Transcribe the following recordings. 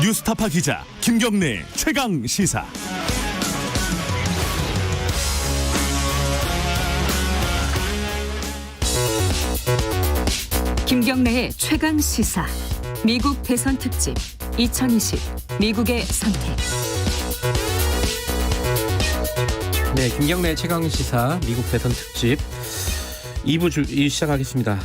뉴스타파 기자 김경래 최강 시사. 김경래의 최강 시사. 미국 대선 특집 2020 미국의 선택. 네, 김경래 최강 시사 미국 대선 특집 2부 시작하겠습니다.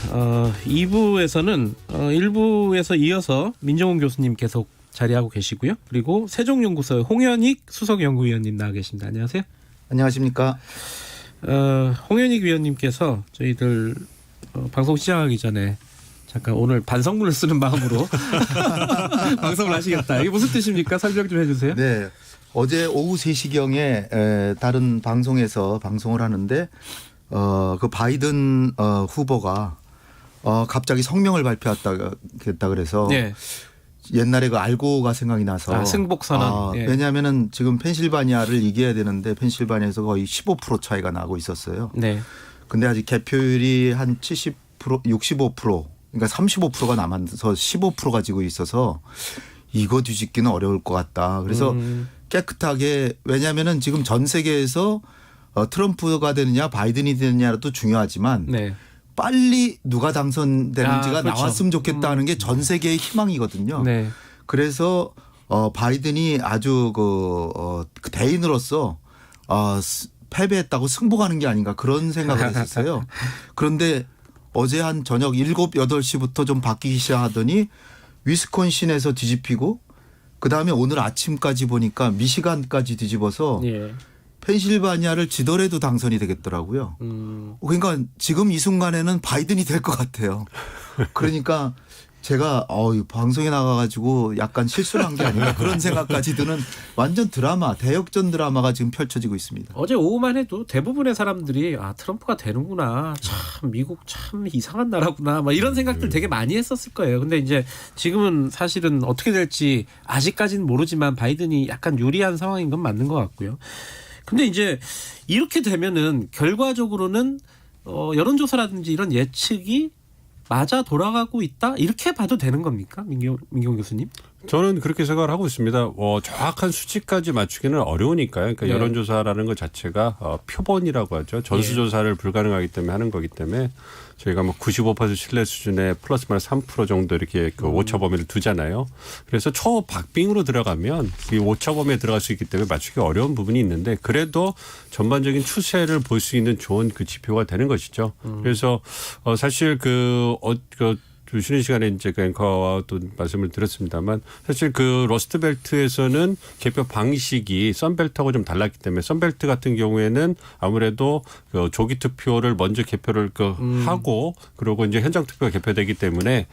2부에서는 1부에서 이어서 민정훈 교수님 계속 자리하고 계시고요. 그리고 세종연구소의 홍현익 수석연구위원님 나와 계십니다. 안녕하세요. 안녕하십니까. 홍현익 위원님께서 저희들 방송 시작하기 전에 잠깐 오늘 반성문을 쓰는 마음으로 방송을 하시겠다. 이게 무슨 뜻입니까? 설명 좀 해주세요. 네. 어제 오후 3시경에 다른 방송에서 방송을 하는데 그 바이든 후보가 갑자기 성명을 발표했다 그래서 네. 옛날에 그 알고가 생각이 나서 승복선언. 예. 왜냐하면은 지금 펜실바니아를 이겨야 되는데 펜실바니아에서 거의 15% 차이가 나고 있었어요. 네. 근데 아직 개표율이 한 70%, 65% 그러니까 35%가 남아서 15% 가지고 있어서 이거 뒤집기는 어려울 것 같다. 그래서 깨끗하게 왜냐하면은 지금 전 세계에서 트럼프가 되느냐 바이든이 되느냐도 중요하지만 네. 빨리 누가 당선되는지가 그렇죠. 나왔으면 좋겠다는 게 전 세계의 희망이거든요. 네. 그래서 바이든이 아주 그 대인으로서 패배했다고 승복하는 게 아닌가 그런 생각을 했었어요. 그런데 어제 한 저녁 7, 8시부터 좀 바뀌기 시작하더니 위스콘신에서 뒤집히고 그다음에 오늘 아침까지 보니까 미시간까지 뒤집어서 예. 펜실바니아를 지더라도 당선이 되겠더라고요. 그러니까 지금 이 순간에는 바이든이 될 것 같아요. 그러니까 제가 방송에 나가가지고 약간 실수를 한 게 아닌가 그런 생각까지 드는 완전 드라마, 대역전 드라마가 지금 펼쳐지고 있습니다. 어제 오후만 해도 대부분의 사람들이 트럼프가 되는구나. 참 미국 참 이상한 나라구나. 막 이런 생각들 되게 많이 했었을 거예요. 근데 이제 지금은 사실은 어떻게 될지 아직까지는 모르지만 바이든이 약간 유리한 상황인 건 맞는 것 같고요. 근데 이제 이렇게 되면은 결과적으로는 여론조사라든지 이런 예측이 맞아 돌아가고 있다 이렇게 봐도 되는 겁니까, 민경 교수님? 저는 그렇게 생각을 하고 있습니다. 정확한 수치까지 맞추기는 어려우니까요. 그러니까 네. 여론조사라는 것 자체가 표본이라고 하죠. 전수조사를 불가능하기 때문에 하는 거기 때문에 저희가 뭐 95% 신뢰 수준의 플러스 마이너스 3% 정도 이렇게 그 오차 범위를 두잖아요. 그래서 초박빙으로 들어가면 이 오차 범위에 들어갈 수 있기 때문에 맞추기 어려운 부분이 있는데 그래도 전반적인 추세를 볼 수 있는 좋은 그 지표가 되는 것이죠. 그래서 사실 쉬는 시간에 이제 그 앵커와 또 말씀을 드렸습니다만 사실 그 러스트벨트에서는 개표 방식이 썬벨트하고 좀 달랐기 때문에 썬벨트 같은 경우에는 아무래도 그 조기 투표를 먼저 개표를 하고 그리고 이제 현장 투표가 개표되기 때문에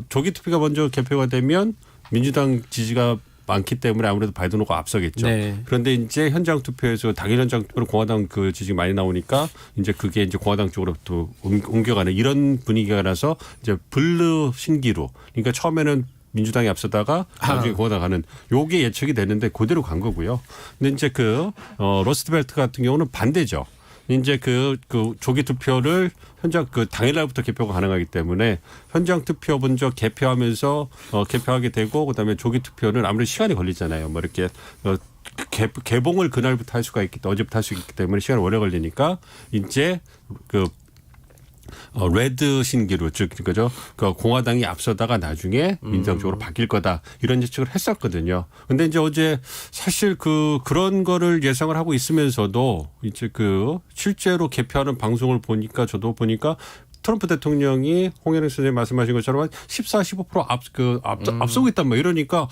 조기 투표가 먼저 개표가 되면 민주당 지지가 많기 때문에 아무래도 바이든 후보가 앞서겠죠. 네. 그런데 이제 현장 투표에서 당일 현장 투표로 공화당 그 지지가 많이 나오니까 이제 그게 이제 공화당 쪽으로 또 옮겨가는 이런 분위기가 나서 이제 블루 신기루. 그러니까 처음에는 민주당이 앞서다가 나중에 공화당 가는 요게 예측이 되는데 그대로 간 거고요. 근데 이제 러스트벨트 같은 경우는 반대죠. 이제 그 조기 투표를 현장 당일날부터 개표가 가능하기 때문에 현장 투표 먼저 개표하면서 개표하게 되고 그다음에 조기 투표는 아무래도 시간이 걸리잖아요. 뭐 이렇게 개봉을 그날부터 할 수가 있기 때문에 어제부터 할 수 있기 때문에 시간이 오래 걸리니까 이제 레드 신기루 즉 그죠? 그 공화당이 앞서다가 나중에 민주당 쪽으로 바뀔 거다 이런 예측을 했었거든요. 근데 이제 어제 사실 그런 거를 예상을 하고 있으면서도 이제 실제로 개표하는 방송을 보니까 저도 보니까 트럼프 대통령이 홍현익 선생님 말씀하신 것처럼 14, 15% 앞서고 있단 말이에요. 이러니까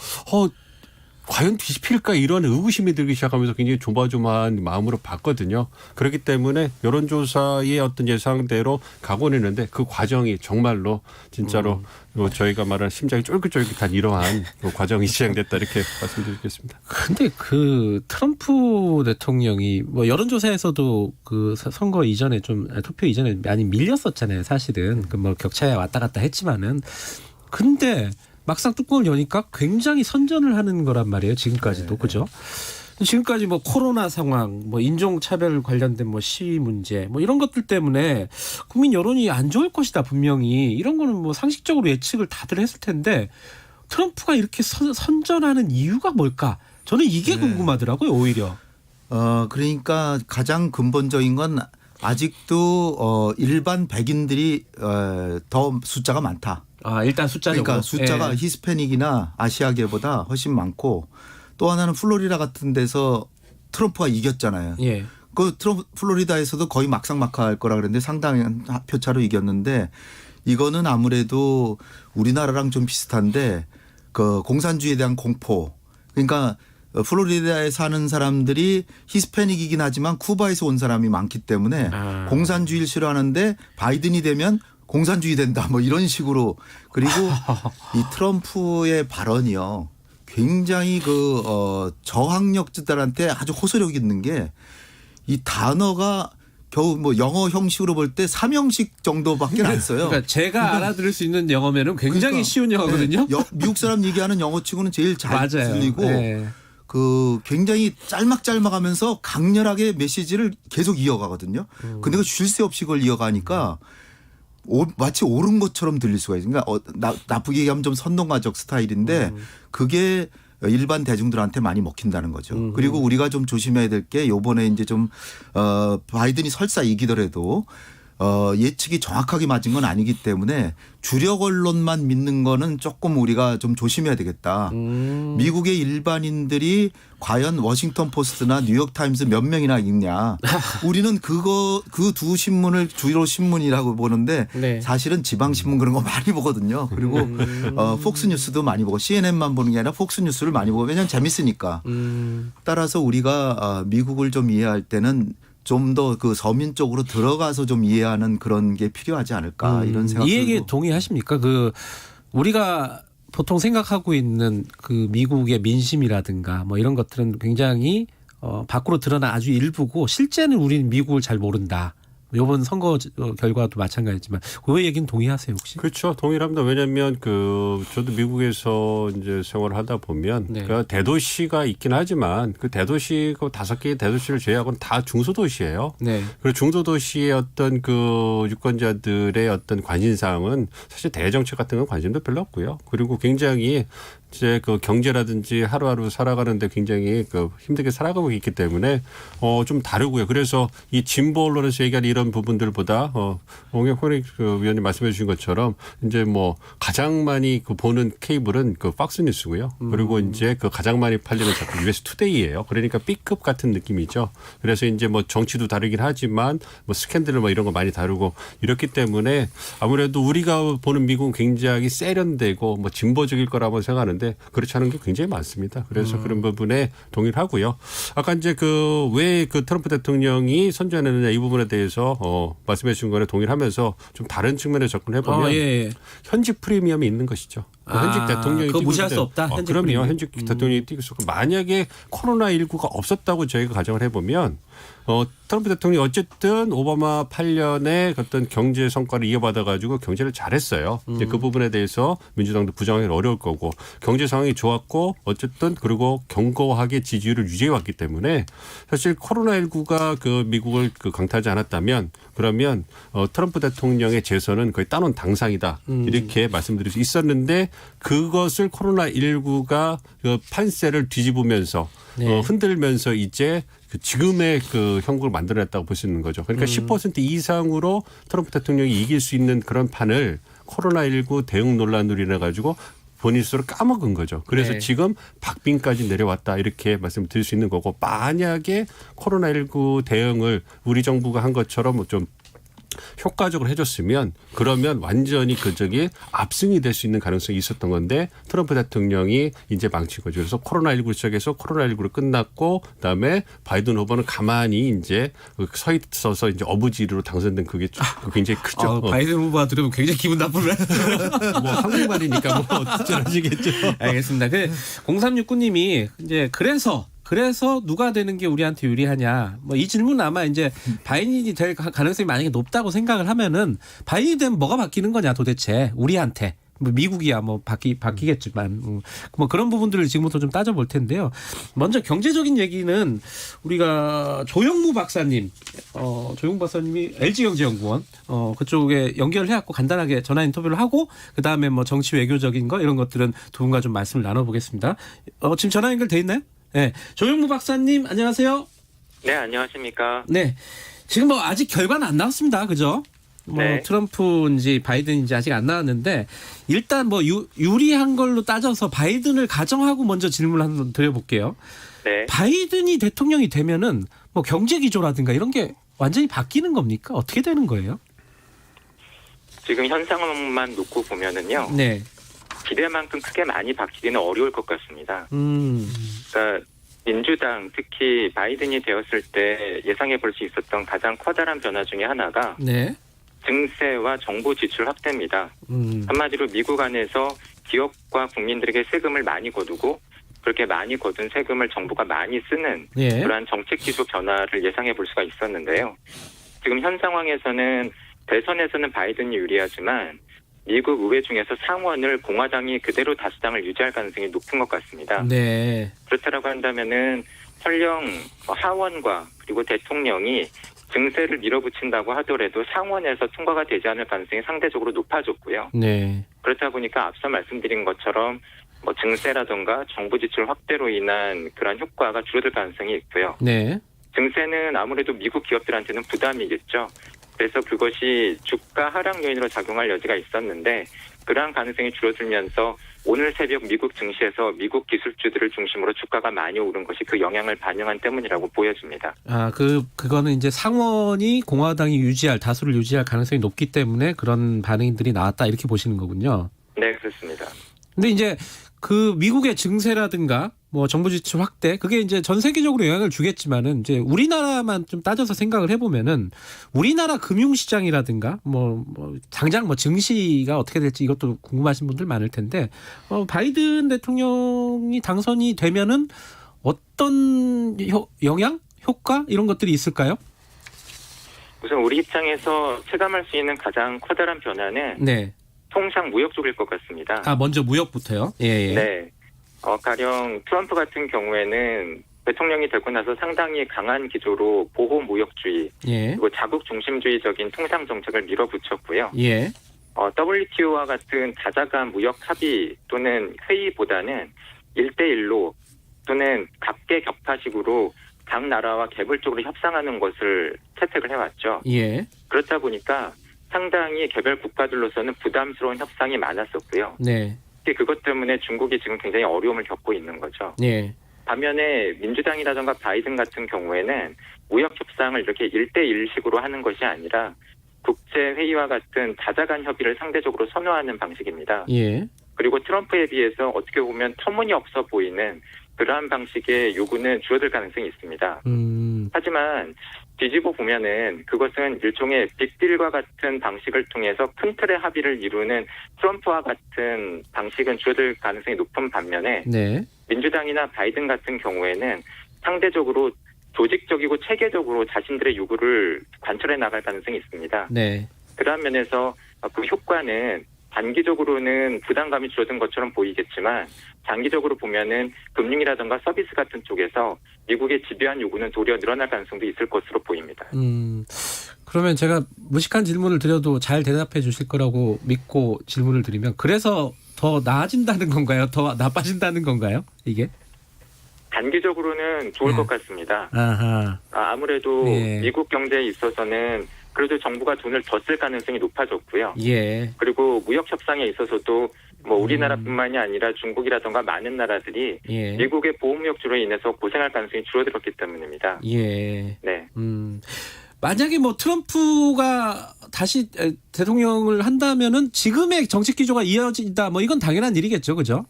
과연 뒤집힐까 이런 의구심이 들기 시작하면서 굉장히 조마조마한 마음으로 봤거든요. 그렇기 때문에 여론조사의 어떤 예상대로 가고는 있는데 그 과정이 정말로 진짜로 저희가 말하는 심장이 쫄깃쫄깃한 이러한 과정이 시행됐다 이렇게 말씀드리겠습니다. 근데 트럼프 대통령이 뭐 여론조사에서도 선거 이전에 투표 이전에 많이 밀렸었잖아요. 사실은 뭐 격차에 왔다 갔다 했지만은 근데 막상 뚜껑을 여니까 굉장히 선전을 하는 거란 말이에요. 지금까지도. 그죠? 지금까지 뭐 코로나 상황, 뭐 인종차별 관련된 뭐 시위 문제, 뭐 이런 것들 때문에 국민 여론이 안 좋을 것이다 분명히 이런 거는 뭐 상식적으로 예측을 다들 했을 텐데 트럼프가 이렇게 선전하는 이유가 뭘까? 저는 이게 궁금하더라고요, 오히려. 그러니까 가장 근본적인 건 아직도 일반 백인들이 더 숫자가 많다. 아, 일단 숫자적으로. 그러니까 숫자가 예. 히스패닉이나 아시아계보다 훨씬 많고 또 하나는 플로리다 같은 데서 트럼프가 이겼잖아요. 예. 그 플로리다에서도 거의 막상막하할 거라 그랬는데 상당한 표차로 이겼는데 이거는 아무래도 우리나라랑 좀 비슷한데 그 공산주의에 대한 공포. 그러니까 플로리다에 사는 사람들이 히스패닉이긴 하지만 쿠바에서 온 사람이 많기 때문에 공산주의를 싫어하는데 바이든이 되면 공산주의 된다 뭐 이런 식으로. 그리고 이 트럼프의 발언이요. 굉장히 저항력자들한테 아주 호소력 있는 게 이 단어가 겨우 뭐 영어 형식으로 볼 때 3형식 정도밖에 안 써요. 그러니까 제가 알아들을 수 있는 영어면은 굉장히 그러니까, 쉬운 영어거든요. 미국 사람 얘기하는 영어치고는 제일 잘 맞아요. 들리고 네. 그 굉장히 짤막짤막하면서 강렬하게 메시지를 계속 이어가거든요. 근데 그 쉴 새 없이 그걸 이어가니까 마치 옳은 것처럼 들릴 수가 있어요. 그러니까 나쁘게 얘기하면 좀 선동가적 스타일인데 그게 일반 대중들한테 많이 먹힌다는 거죠. 그리고 우리가 좀 조심해야 될 게 요번에 이제 좀 바이든이 설사 이기더라도 예측이 정확하게 맞은 건 아니기 때문에 주력 언론만 믿는 거는 조금 우리가 좀 조심해야 되겠다. 미국의 일반인들이 과연 워싱턴 포스트나 뉴욕 타임스 몇 명이나 읽냐. 우리는 그 두 신문을 주로 신문이라고 보는데 네. 사실은 지방 신문 그런 거 많이 보거든요. 그리고 폭스 뉴스도 많이 보고 CNN만 보는 게 아니라 폭스 뉴스를 많이 보고 왜냐하면 재밌으니까. 따라서 우리가 미국을 좀 이해할 때는 좀 더 그 서민 쪽으로 들어가서 좀 이해하는 그런 게 필요하지 않을까 이런 생각. 이 얘기에 동의하십니까? 그 우리가 보통 생각하고 있는 그 미국의 민심이라든가 뭐 이런 것들은 굉장히 밖으로 드러난 아주 일부고 실제는 우리는 미국을 잘 모른다. 이번 선거 결과도 마찬가지지만 그 얘기는 동의하세요 혹시? 그렇죠. 동일합니다. 왜냐하면 저도 미국에서 이제 생활을 하다 보면 네. 그 대도시가 있긴 하지만 그 대도시 그 5개의 대도시를 제외하고는 다 중소도시예요. 네. 그리고 중소도시의 어떤 그 유권자들의 어떤 관심사항은 사실 대정책 같은 건 관심도 별로 없고요. 그리고 굉장히 이제 그 경제라든지 하루하루 살아가는데 굉장히 그 힘들게 살아가고 있기 때문에 좀 다르고요. 그래서 이 진보 언론에서 얘기하는 이런 부분들보다 홍익 위원님 말씀해 주신 것처럼 이제 뭐 가장 많이 그 보는 케이블은 그 박스 뉴스고요. 그리고 이제 그 가장 많이 팔리는 작품 US 투데이예요. 그러니까 B급 같은 느낌이죠. 그래서 이제 뭐 정치도 다르긴 하지만 뭐 스캔들 뭐 이런 거 많이 다루고 이렇기 때문에 아무래도 우리가 보는 미국은 굉장히 세련되고 뭐 진보적일 거라고 생각하는. 그렇지 않은 게 굉장히 많습니다. 그래서 그런 부분에 동의를 하고요. 아까 이제 왜 트럼프 대통령이 선전했느냐 이 부분에 대해서 말씀해 주신 거에 동의를 하면서 좀 다른 측면에 접근해 보면 예. 현직 프리미엄이 있는 것이죠. 현직 대통령이 그거 무시할 수 없다. 현직 그럼요. 프리미엄. 현직 대통령이 뛰고 있었고 만약에 코로나19가 없었다고 저희가 가정을 해보면 트럼프 대통령이 어쨌든 오바마 8년의 어떤 경제 성과를 이어받아 가지고 경제를 잘했어요. 이제 그 부분에 대해서 민주당도 부정하기는 어려울 거고 경제 상황이 좋았고 어쨌든 그리고 견고하게 지지율을 유지해 왔기 때문에 사실 코로나19가 그 미국을 강타하지 않았다면 그러면 트럼프 대통령의 재선은 거의 따놓은 당상이다. 이렇게 말씀드릴 수 있었는데 그것을 코로나19가 그 판세를 뒤집으면서 네. 흔들면서 이제 지금의 그 형국을 만들어냈다고 볼 수 있는 거죠. 그러니까 10% 이상으로 트럼프 대통령이 이길 수 있는 그런 판을 코로나19 대응 논란으로 인해 가지고 본인 스스로 까먹은 거죠. 그래서 네. 지금 박빙까지 내려왔다 이렇게 말씀드릴 수 있는 거고 만약에 코로나19 대응을 우리 정부가 한 것처럼 좀 효과적으로 해줬으면 그러면 완전히 그쪽이 압승이 될 수 있는 가능성이 있었던 건데 트럼프 대통령이 이제 망친 거죠. 그래서 코로나19를 시작해서 코로나19로 끝났고 그다음에 바이든 후보는 가만히 이제 서 있어서 이제 어부지리로 당선된 그게 굉장히 크죠. 바이든 후보가 들으면 굉장히 기분 나쁘네. 뭐 한국말이니까 뭐 어쩌라시겠죠. 알겠습니다. 0369님이 이제 그래서 누가 되는 게 우리한테 유리하냐. 뭐 이 질문 아마 이제 바이든이 될 가능성이 만약에 높다고 생각을 하면은 바이든 뭐가 바뀌는 거냐 도대체 우리한테. 뭐 미국이야 뭐 바뀌겠지만 뭐 그런 부분들을 지금부터 좀 따져볼 텐데요. 먼저 경제적인 얘기는 우리가 조영무 박사님이 LG경제연구원 그쪽에 연결을 해갖고 간단하게 전화 인터뷰를 하고 그 다음에 뭐 정치 외교적인 거 이런 것들은 두 분과 좀 말씀을 나눠보겠습니다. 지금 전화 연결돼 있나요? 네, 조영무 박사님 안녕하세요. 네, 안녕하십니까. 네, 지금 뭐 아직 결과는 안 나왔습니다, 그죠? 뭐 네. 트럼프인지 바이든인지 아직 안 나왔는데 일단 뭐 유리한 걸로 따져서 바이든을 가정하고 먼저 질문을 한번 드려볼게요. 네. 바이든이 대통령이 되면은 뭐 경제 기조라든가 이런 게 완전히 바뀌는 겁니까? 어떻게 되는 거예요? 지금 현 상황만 놓고 보면은요. 네. 기대만큼 크게 많이 바뀌기는 어려울 것 같습니다. 그러니까 민주당 특히 바이든이 되었을 때 예상해 볼 수 있었던 가장 커다란 변화 중에 하나가 네. 증세와 정부 지출 확대입니다. 한마디로 미국 안에서 기업과 국민들에게 세금을 많이 거두고 그렇게 많이 거둔 세금을 정부가 많이 쓰는 예. 그러한 정책 기조 변화를 예상해 볼 수가 있었는데요. 지금 현 상황에서는 대선에서는 바이든이 유리하지만 미국 의회 중에서 상원을 공화당이 그대로 다수당을 유지할 가능성이 높은 것 같습니다. 네. 그렇다라고 한다면은 설령 하원과 그리고 대통령이 증세를 밀어붙인다고 하더라도 상원에서 통과가 되지 않을 가능성이 상대적으로 높아졌고요. 네. 그렇다 보니까 앞서 말씀드린 것처럼 뭐 증세라든가 정부 지출 확대로 인한 그런 효과가 줄어들 가능성이 있고요. 네. 증세는 아무래도 미국 기업들한테는 부담이겠죠. 그래서 그것이 주가 하락 요인으로 작용할 여지가 있었는데 그러한 가능성이 줄어들면서 오늘 새벽 미국 증시에서 미국 기술주들을 중심으로 주가가 많이 오른 것이 그 영향을 반영한 때문이라고 보여집니다. 그거는 이제 상원이 공화당이 다수를 유지할 가능성이 높기 때문에 그런 반응들이 나왔다 이렇게 보시는 거군요. 네, 그렇습니다. 근데 이제 그 미국의 증세라든가 뭐 정부 지출 확대 그게 이제 전 세계적으로 영향을 주겠지만은 이제 우리나라만 좀 따져서 생각을 해보면은 우리나라 금융시장이라든가 뭐 당장 뭐 증시가 어떻게 될지 이것도 궁금하신 분들 많을 텐데 바이든 대통령이 당선이 되면은 어떤 영향 효과 이런 것들이 있을까요? 우선 우리 입장에서 체감할 수 있는 가장 커다란 변화는 네. 통상 무역 쪽일 것 같습니다. 먼저 무역부터요. 예. 네. 가령 트럼프 같은 경우에는 대통령이 되고 나서 상당히 강한 기조로 보호 무역주의 예. 그리고 자국 중심주의적인 통상 정책을 밀어붙였고요. 예. WTO와 같은 다자간 무역 합의 또는 회의보다는 1대1로 또는 각계격파식으로 각 나라와 개별적으로 협상하는 것을 채택을 해왔죠. 예. 그렇다 보니까 상당히 개별 국가들로서는 부담스러운 협상이 많았었고요. 네. 그것 때문에 중국이 지금 굉장히 어려움을 겪고 있는 거죠. 예. 반면에 민주당이라든가 바이든 같은 경우에는 무역 협상을 이렇게 1대1식으로 하는 것이 아니라 국제회의와 같은 다자간 협의를 상대적으로 선호하는 방식입니다. 예. 그리고 트럼프에 비해서 어떻게 보면 터무니없어 보이는 그러한 방식의 요구는 줄어들 가능성이 있습니다. 하지만 뒤집어 보면은 그것은 일종의 빅딜과 같은 방식을 통해서 큰 틀의 합의를 이루는 트럼프와 같은 방식은 줄어들 가능성이 높은 반면에 네. 민주당이나 바이든 같은 경우에는 상대적으로 조직적이고 체계적으로 자신들의 요구를 관철해 나갈 가능성이 있습니다. 네. 그런 면에서 그 효과는 단기적으로는 부담감이 줄어든 것처럼 보이겠지만 장기적으로 보면은 금융이라든가 서비스 같은 쪽에서 미국의 집요한 요구는 도리어 늘어날 가능성도 있을 것으로 보입니다. 그러면 제가 무식한 질문을 드려도 잘 대답해 주실 거라고 믿고 질문을 드리면 그래서 더 나아진다는 건가요? 더 나빠진다는 건가요? 이게? 단기적으로는 좋을 것 같습니다. 아하. 아무래도 예. 미국 경제에 있어서는 그래도 정부가 돈을 더 쓸 가능성이 높아졌고요. 예. 그리고 무역 협상에 있어서도 뭐 우리나라뿐만이 아니라 중국이라든가 많은 나라들이 예. 미국의 보호무역주로 인해서 고생할 가능성이 줄어들었기 때문입니다. 예. 네. 만약에 뭐 트럼프가 다시 대통령을 한다면은 지금의 정책 기조가 이어진다. 뭐 이건 당연한 일이겠죠, 그죠?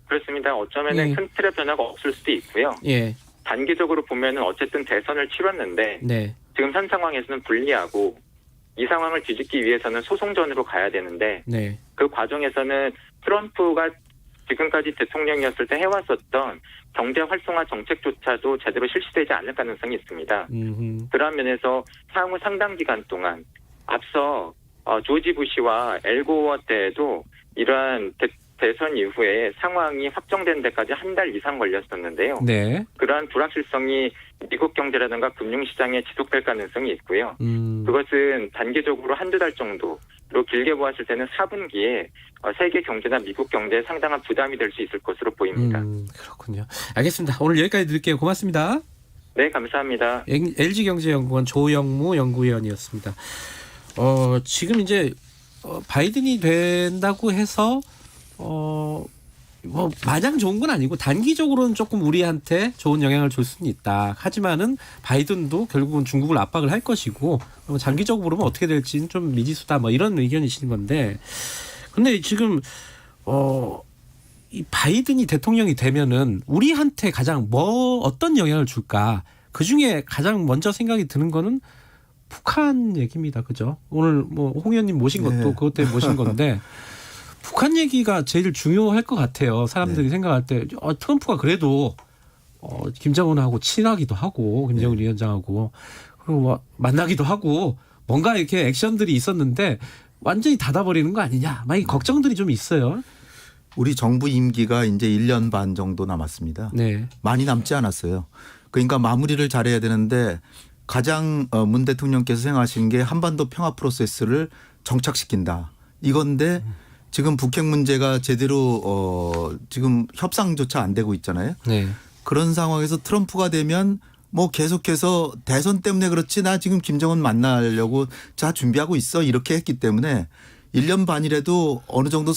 그렇습니다. 어쩌면은 예. 큰 틀의 변화가 없을 수도 있고요. 예. 단기적으로 보면은 어쨌든 대선을 치렀는데 네. 지금 현 상황에서는 불리하고 이 상황을 뒤집기 위해서는 소송전으로 가야 되는데 네. 그 과정에서는 트럼프가 지금까지 대통령이었을 때 해왔었던 경제 활성화 정책조차도 제대로 실시되지 않을 가능성이 있습니다. 그런 면에서 향후 상당 기간 동안 앞서 조지 부시와 엘고어 때에도 이러한 대선 이후에 상황이 확정된 데까지 한 달 이상 걸렸었는데요. 네. 그러한 불확실성이 미국 경제라든가 금융시장에 지속될 가능성이 있고요. 그것은 단계적으로 한두 달 정도로 길게 보았을 때는 4분기에 세계 경제나 미국 경제에 상당한 부담이 될 수 있을 것으로 보입니다. 그렇군요. 알겠습니다. 오늘 여기까지 드릴게요. 고맙습니다. 네, 감사합니다. LG경제연구원 조영무 연구위원이었습니다. 지금 이제 바이든이 된다고 해서 뭐 마냥 좋은 건 아니고 단기적으로는 조금 우리한테 좋은 영향을 줄 수는 있다. 하지만은 바이든도 결국은 중국을 압박을 할 것이고 장기적으로 보면 어떻게 될지는 좀 미지수다. 뭐 이런 의견이신 건데, 근데 지금 이 바이든이 대통령이 되면은 우리한테 가장 어떤 영향을 줄까? 그 중에 가장 먼저 생각이 드는 거는 북한 얘기입니다. 그죠? 오늘 뭐 홍 의원님 모신 것도 네. 그것 때문에 모신 건데. 북한 얘기가 제일 중요할 것 같아요. 사람들이 생각할 때 트럼프가 그래도 김정은하고 친하기도 하고 김정은 위원장하고 그리고 뭐 만나기도 하고 뭔가 이렇게 액션들이 있었는데 완전히 닫아버리는 거 아니냐 막 이 걱정들이 좀 있어요. 우리 정부 임기가 이제 1년 반 정도 남았습니다. 네. 많이 남지 않았어요. 그러니까 마무리를 잘해야 되는데 가장 문 대통령께서 생각하신 게 한반도 평화 프로세스를 정착시킨다. 이건데 지금 북핵 문제가 제대로 지금 협상조차 안 되고 있잖아요. 네. 그런 상황에서 트럼프가 되면 뭐 계속해서 대선 때문에 그렇지 나 지금 김정은 만나려고 자 준비하고 있어 이렇게 했기 때문에 1년 반이라도 어느 정도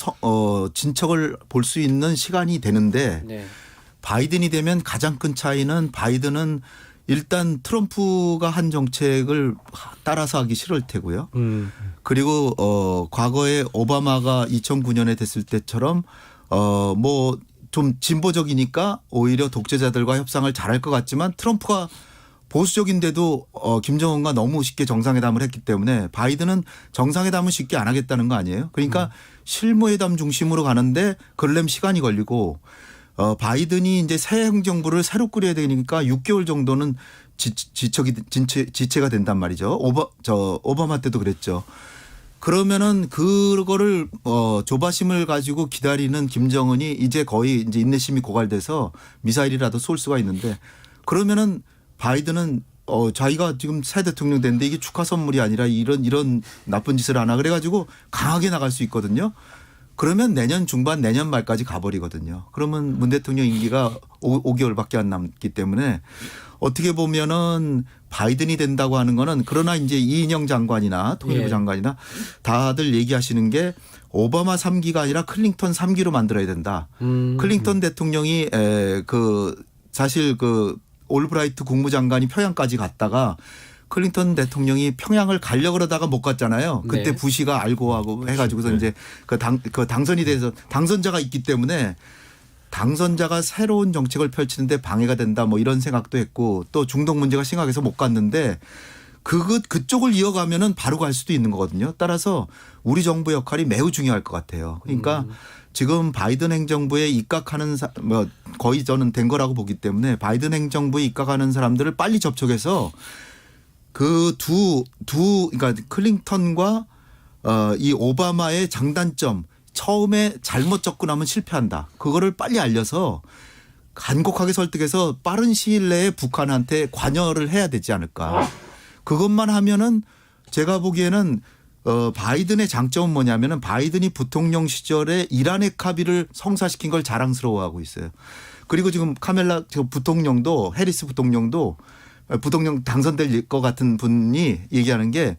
진척을 볼 수 있는 시간이 되는데 네. 바이든이 되면 가장 큰 차이는 바이든은 일단 트럼프가 한 정책을 따라서 하기 싫을 테고요. 그리고 과거에 오바마가 2009년에 됐을 때처럼 뭐 좀 진보적이니까 오히려 독재자들과 협상을 잘할 것 같지만 트럼프가 보수적인데도 김정은과 너무 쉽게 정상회담을 했기 때문에 바이든은 정상회담은 쉽게 안 하겠다는 거 아니에요. 그러니까 실무회담 중심으로 가는데 그러려면 시간이 걸리고 바이든이 이제 새 행정부를 새로 꾸려야 되니까 6개월 정도는 지체가 된단 말이죠. 오바마 때도 그랬죠. 그러면은 그거를 조바심을 가지고 기다리는 김정은이 이제 거의 이제 인내심이 고갈돼서 미사일이라도 쏠 수가 있는데 그러면은 바이든은 자기가 지금 새 대통령 됐는데 이게 축하 선물이 아니라 이런 나쁜 짓을 하나 그래가지고 강하게 나갈 수 있거든요. 그러면 내년 중반 내년 말까지 가버리거든요. 그러면 문 대통령 임기가 5개월밖에 안 남기 때문에 어떻게 보면은 바이든이 된다고 하는 거는 그러나 이제 이인영 장관이나 통일부 장관이나 다들 얘기하시는 게 오바마 3기가 아니라 클린턴 3기로 만들어야 된다. 클린턴 대통령이 사실 올브라이트 국무장관이 평양까지 갔다가 클린턴 대통령이 평양을 가려고 그러다가 못 갔잖아요. 그때 네. 부시가 알고 하고 해가지고서 이제 당선이 돼서 당선자가 있기 때문에 당선자가 새로운 정책을 펼치는데 방해가 된다 뭐 이런 생각도 했고 또 중동 문제가 심각해서 못 갔는데 그쪽을 이어가면은 바로 갈 수도 있는 거거든요. 따라서 우리 정부 역할이 매우 중요할 것 같아요. 그러니까 지금 바이든 행정부에 입각하는 거의 저는 된 거라고 보기 때문에 바이든 행정부에 입각하는 사람들을 빨리 접촉해서 그러니까 클린턴과 이 오바마의 장단점 처음에 잘못 접근하면 실패한다. 그거를 빨리 알려서 간곡하게 설득해서 빠른 시일 내에 북한한테 관여를 해야 되지 않을까. 그것만 하면은 제가 보기에는 바이든의 장점은 뭐냐면은 바이든이 부통령 시절에 이란의 합의를 성사시킨 걸 자랑스러워하고 있어요. 그리고 지금 카멜라 부통령도 해리스 부통령 당선될 것 같은 분이 얘기하는 게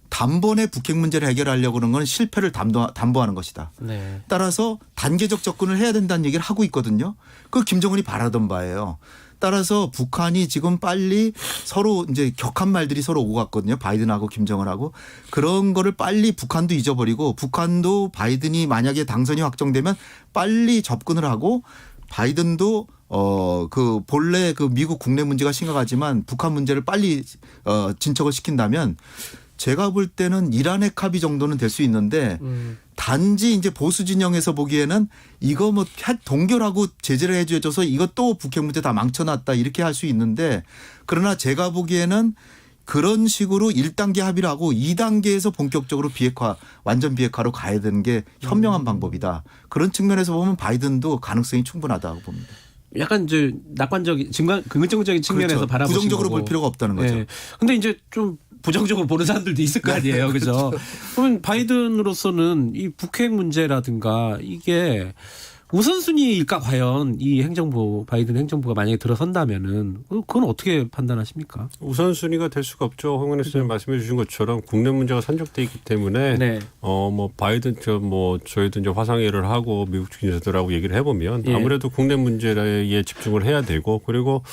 단번에 북핵 문제를 해결하려고 하는 건 실패를 담보하는 것이다. 네. 따라서 단계적 접근을 해야 된다는 얘기를 하고 있거든요. 그 김정은이 바라던 바예요. 따라서 북한이 지금 빨리 서로 이제 격한 말들이 서로 오고 갔거든요. 바이든하고 김정은하고. 그런 거를 빨리 북한도 잊어버리고 북한도 바이든이 만약에 당선이 확정되면 빨리 접근을 하고 바이든도 본래 미국 국내 문제가 심각하지만 북한 문제를 빨리 진척을 시킨다면 제가 볼 때는 이란의 합의 정도는 될 수 있는데 단지 이제 보수 진영에서 보기에는 이거 뭐 동결하고 제재를 해줘서 이거 또 북핵 문제 다 망쳐놨다 이렇게 할 수 있는데 그러나 제가 보기에는 그런 식으로 1단계 합의를 하고 2단계에서 본격적으로 비핵화, 완전 비핵화로 가야 되는 게 현명한 방법이다. 그런 측면에서 보면 바이든도 가능성이 충분하다고 봅니다. 약간 이제 낙관적인, 긍정적인 측면에서 그렇죠. 바라보는 부정적으로 거고. 볼 필요가 없다는 거죠. 네. 근데 이제 좀 부정적으로 보는 사람들도 있을 거 아니에요. 그죠? 그러면 바이든으로서는 이 북핵 문제라든가 이게 우선순위일까 과연 이 행정부 바이든 행정부가 만약에 들어선다면은 그건 어떻게 판단하십니까? 우선순위가 될 수가 없죠. 황 의원님 말씀해 주신 것처럼 국내 문제가 산적돼 있기 때문에 네. 뭐 바이든 저희도 이제 화상회의를 하고 미국 주진들하고 얘기를 해보면 예. 아무래도 국내 문제에 집중을 해야 되고 그리고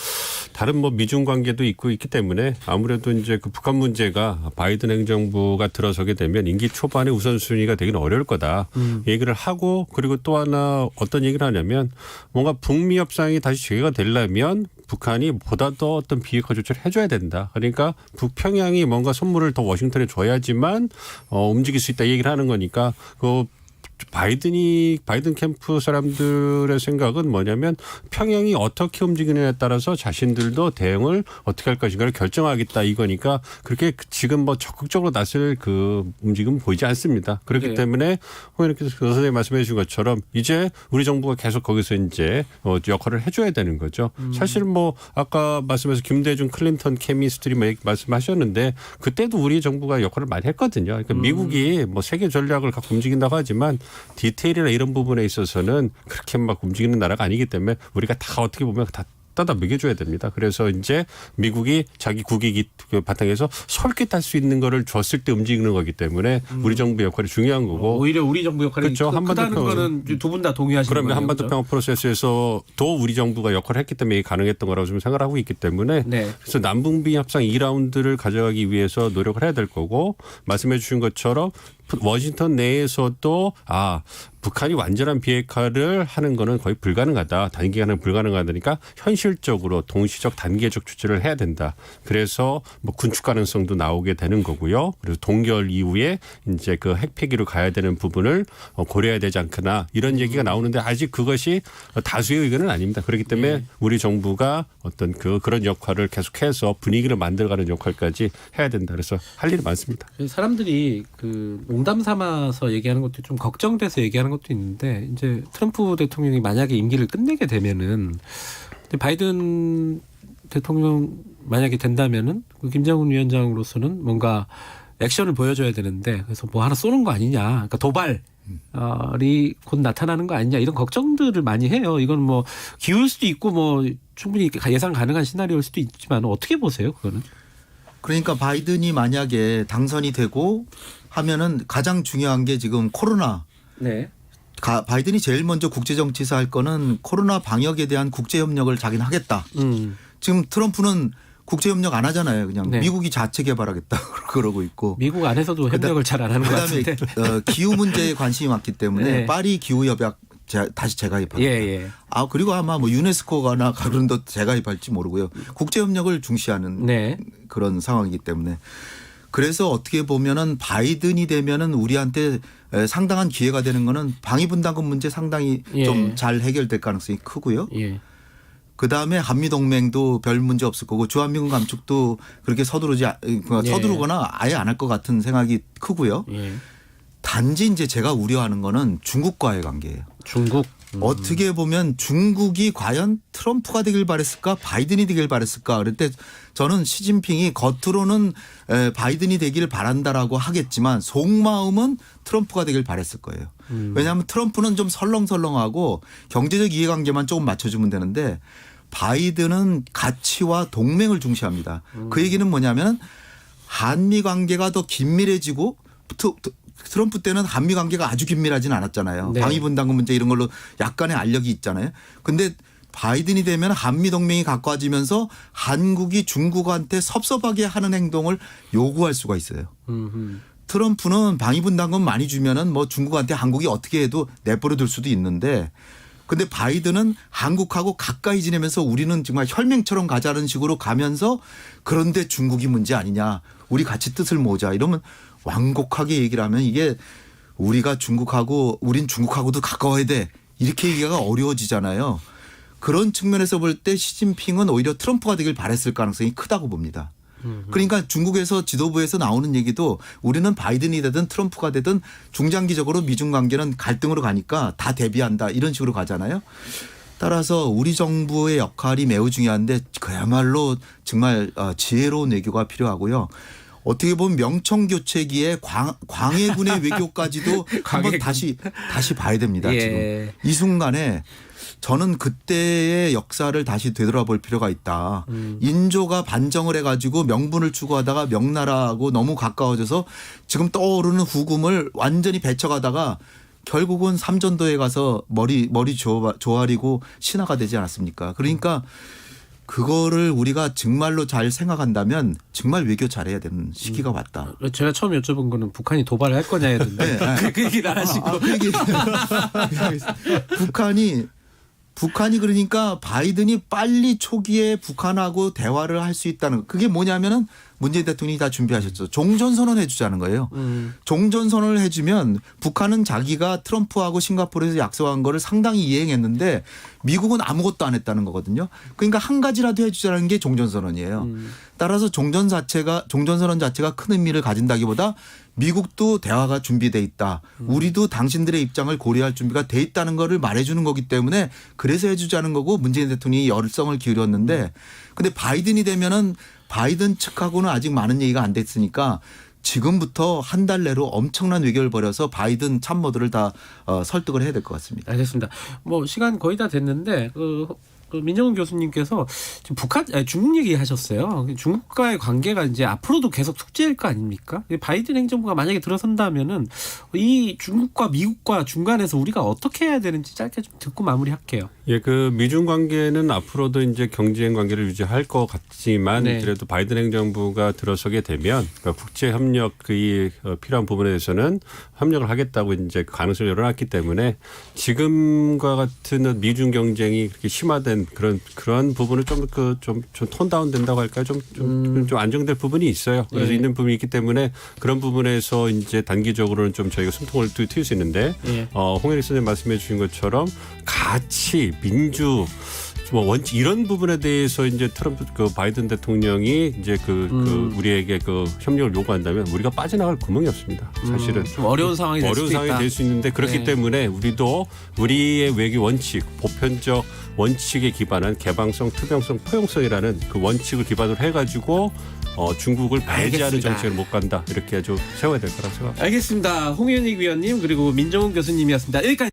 다른 뭐 미중 관계도 있기 때문에 아무래도 이제 그 북한 문제가 바이든 행정부가 들어서게 되면 임기 초반에 우선순위가 되기는 어려울 거다 얘기를 하고 그리고 또 하나 어떤 얘기를 하냐면 뭔가 북미 협상이 다시 재개가 되려면 북한이 보다 더 어떤 비핵화 조치를 해줘야 된다. 그러니까 북평양이 뭔가 선물을 더 워싱턴에 줘야지만 움직일 수 있다 얘기를 하는 거니까 바이든 캠프 사람들의 생각은 뭐냐면 평양이 어떻게 움직이느냐에 따라서 자신들도 대응을 어떻게 할 것인가를 결정하겠다 이거니까 그렇게 지금 뭐 적극적으로 나설 그 움직임은 보이지 않습니다. 그렇기 네. 때문에 홍현희 선생님이 말씀해 주신 것처럼 이제 우리 정부가 계속 거기서 이제 역할을 해줘야 되는 거죠. 사실 뭐 아까 말씀해서 김대중 클린턴 케미스트리 뭐 말씀하셨는데 그때도 우리 정부가 역할을 많이 했거든요. 그러니까 미국이 뭐 세계 전략을 갖고 움직인다고 하지만 디테일이나 이런 부분에 있어서는 그렇게 막 움직이는 나라가 아니기 때문에 우리가 다 어떻게 보면 다 따다 먹여줘야 됩니다. 그래서 이제 미국이 자기 국익이 바탕에서 솔깃할 수 있는 거를 줬을 때 움직이는 거기 때문에 우리 정부 역할이 중요한 거고 오히려 우리 정부 역할이 그렇죠. 크다는 거는 두 분 다 동의하시는 거예요. 그러면 한반도 평화 프로세스에서 또 우리 정부가 역할을 했기 때문에 이게 가능했던 거라고 좀 생각을 하고 있기 때문에 네. 그래서 남북미 협상 2라운드를 가져가기 위해서 노력을 해야 될 거고 말씀해 주신 것처럼 워싱턴 내에서도 북한이 완전한 비핵화를 하는 거는 거의 불가능하다. 단기간에 불가능하다니까 현실적으로 동시적 단계적 조치를 해야 된다. 그래서 뭐 군축 가능성도 나오게 되는 거고요. 그래서 동결 이후에 이제 그 핵폐기로 가야 되는 부분을 고려해야 되지 않거나 이런 얘기가 나오는데 아직 그것이 다수의 의견은 아닙니다. 그렇기 때문에 우리 정부가 어떤 그런 역할을 계속해서 분위기를 만들어가는 역할까지 해야 된다. 그래서 할 일이 많습니다. 사람들이 농담 삼아서 얘기하는 것도 좀 걱정돼서 얘기하는 것도 있는데 이제 트럼프 대통령이 만약에 임기를 끝내게 되면은 바이든 대통령 만약에 된다면은 김정은 위원장으로서는 뭔가 액션을 보여줘야 되는데 그래서 뭐 하나 쏘는 거 아니냐, 그러니까 도발이 곧 나타나는 거 아니냐 이런 걱정들을 많이 해요. 이건 뭐 기울 수도 있고 뭐 충분히 예상 가능한 시나리오일 수도 있지만 어떻게 보세요, 그거는? 그러니까 바이든이 만약에 당선이 되고 하면은 가장 중요한 게 지금 코로나. 네. 바이든이 제일 먼저 국제정치에서 할 거는 코로나 방역에 대한 국제협력을 자기는 하겠다. 지금 트럼프는 국제협력 안 하잖아요. 그냥 네. 미국이 자체 개발하겠다 그러고 있고. 미국 안에서도 협력을 잘 안 하는 것 그다음에 같은데. 기후 문제에 관심이 많기 때문에 네. 파리 기후협약 다시 재가입하겠다. 예. 그리고 아마 뭐 유네스코가나 그런 데 재가입할지 모르고요. 국제협력을 중시하는 네. 그런 상황이기 때문에. 그래서 어떻게 보면은 바이든이 되면은 우리한테 상당한 기회가 되는 거는 방위분담금 문제 상당히 좀 잘 해결될 가능성이 크고요. 예. 그다음에 한미동맹도 별 문제 없을 거고 주한미군 감축도 그렇게 서두르거나 아예 안 할 것 같은 생각이 크고요. 예. 단지 이제 제가 우려하는 거는 중국과의 관계예요. 중국. 어떻게 보면 중국이 과연 트럼프가 되길 바랬을까 바이든이 되길 바랬을까 그럴 때 저는 시진핑이 겉으로는 바이든이 되길 바란다라고 하겠지만 속마음은 트럼프가 되길 바랬을 거예요. 왜냐하면 트럼프는 좀 설렁설렁하고 경제적 이해관계만 조금 맞춰주면 되는데 바이든은 가치와 동맹을 중시합니다. 그 얘기는 뭐냐면 한미 관계가 더 긴밀해지고 트럼프 때는 한미 관계가 아주 긴밀하지는 않았잖아요. 네. 방위분담금 문제 이런 걸로 약간의 알력이 있잖아요. 그런데 바이든이 되면 한미 동맹이 가까워지면서 한국이 중국한테 섭섭하게 하는 행동을 요구할 수가 있어요. 트럼프는 방위분담금 많이 주면은 뭐 중국한테 한국이 어떻게 해도 내버려둘 수도 있는데 근데 바이든은 한국하고 가까이 지내면서 우리는 정말 혈맹처럼 가자는 식으로 가면서 그런데 중국이 문제 아니냐. 우리 같이 뜻을 모으자. 이러면 완곡하게 얘기를 하면 이게 우린 중국하고도 가까워야 돼. 이렇게 얘기가 어려워지잖아요. 그런 측면에서 볼 때 시진핑은 오히려 트럼프가 되길 바랬을 가능성이 크다고 봅니다. 그러니까 중국에서 지도부에서 나오는 얘기도 우리는 바이든이 되든 트럼프가 되든 중장기적으로 미중 관계는 갈등으로 가니까 다 대비한다 이런 식으로 가잖아요. 따라서 우리 정부의 역할이 매우 중요한데 그야말로 정말 지혜로운 외교가 필요하고요. 어떻게 보면 명청교체기에 광해군의 외교까지도 한번 다시 봐야 됩니다. 예. 지금 이 순간에 저는 그때의 역사를 다시 되돌아볼 필요가 있다. 인조가 반정을 해가지고 명분을 추구하다가 명나라하고 너무 가까워져서 지금 떠오르는 후금을 완전히 배척하다가 결국은 삼전도에 가서 머리 조아리고 신하가 되지 않았습니까? 그러니까 그거를 우리가 정말로 잘 생각한다면 정말 외교 잘해야 되는 시기가 왔다. 제가 처음 여쭤본 거는 북한이 도발을 할 거냐였는데 네. 그 얘기를 안 하시고. 그 얘기. 북한이 그러니까 바이든이 빨리 초기에 북한하고 대화를 할 수 있다는 거. 그게 뭐냐면은 문재인 대통령이 다 준비하셨죠. 종전선언 해주자는 거예요. 종전선언을 해주면 북한은 자기가 트럼프하고 싱가포르에서 약속한 거를 상당히 이행했는데 미국은 아무것도 안 했다는 거거든요. 그러니까 한 가지라도 해주자는 게 종전선언이에요. 따라서 종전선언 자체가 큰 의미를 가진다기보다 미국도 대화가 준비돼 있다. 우리도 당신들의 입장을 고려할 준비가 돼 있다는 거를 말해주는 거기 때문에 그래서 해주자는 거고 문재인 대통령이 열성을 기울였는데 근데 바이든이 되면은 바이든 측하고는 아직 많은 얘기가 안 됐으니까 지금부터 한 달 내로 엄청난 외교를 벌여서 바이든 참모들을 다 설득을 해야 될 것 같습니다. 알겠습니다. 뭐 시간 거의 다 됐는데 민정훈 교수님께서 지금 중국 얘기하셨어요. 중국과의 관계가 이제 앞으로도 계속 숙제일 거 아닙니까? 바이든 행정부가 만약에 들어선다면은 이 중국과 미국과 중간에서 우리가 어떻게 해야 되는지 짧게 좀 듣고 마무리할게요. 예, 그 미중 관계는 앞으로도 이제 경쟁 관계를 유지할 것 같지만 네. 그래도 바이든 행정부가 들어서게 되면 그러니까 국제 협력 필요한 부분에 대해서는 협력을 하겠다고 이제 가능성을 열어놨기 때문에 지금과 같은 미중 경쟁이 그렇게 심화된 그런 부분은 좀 톤 다운 된다고 할까요? 좀 안정될 부분이 있어요. 그래서 예. 있는 부분이 있기 때문에 그런 부분에서 이제 단기적으로는 좀 저희가 숨통을 트일 수 있는데 예. 홍현익 선생님 말씀해 주신 것처럼 가치, 민주 뭐 원칙 이런 부분에 대해서 이제 바이든 대통령이 이제 우리에게 협력을 요구한다면 우리가 빠져나갈 구멍이 없습니다. 사실은 좀 어려운 상황이 될 수 있는데 그렇기 네. 때문에 우리도 우리의 외교 원칙, 보편적 원칙에 기반한 개방성, 투명성, 포용성이라는 그 원칙을 기반으로 해가지고 중국을 배제하는 알겠습니다. 정책을 못 간다 이렇게 아주 세워야 될 거라고 생각합니다. 알겠습니다. 홍현익 위원님 그리고 민정훈 교수님이었습니다. 여기까지.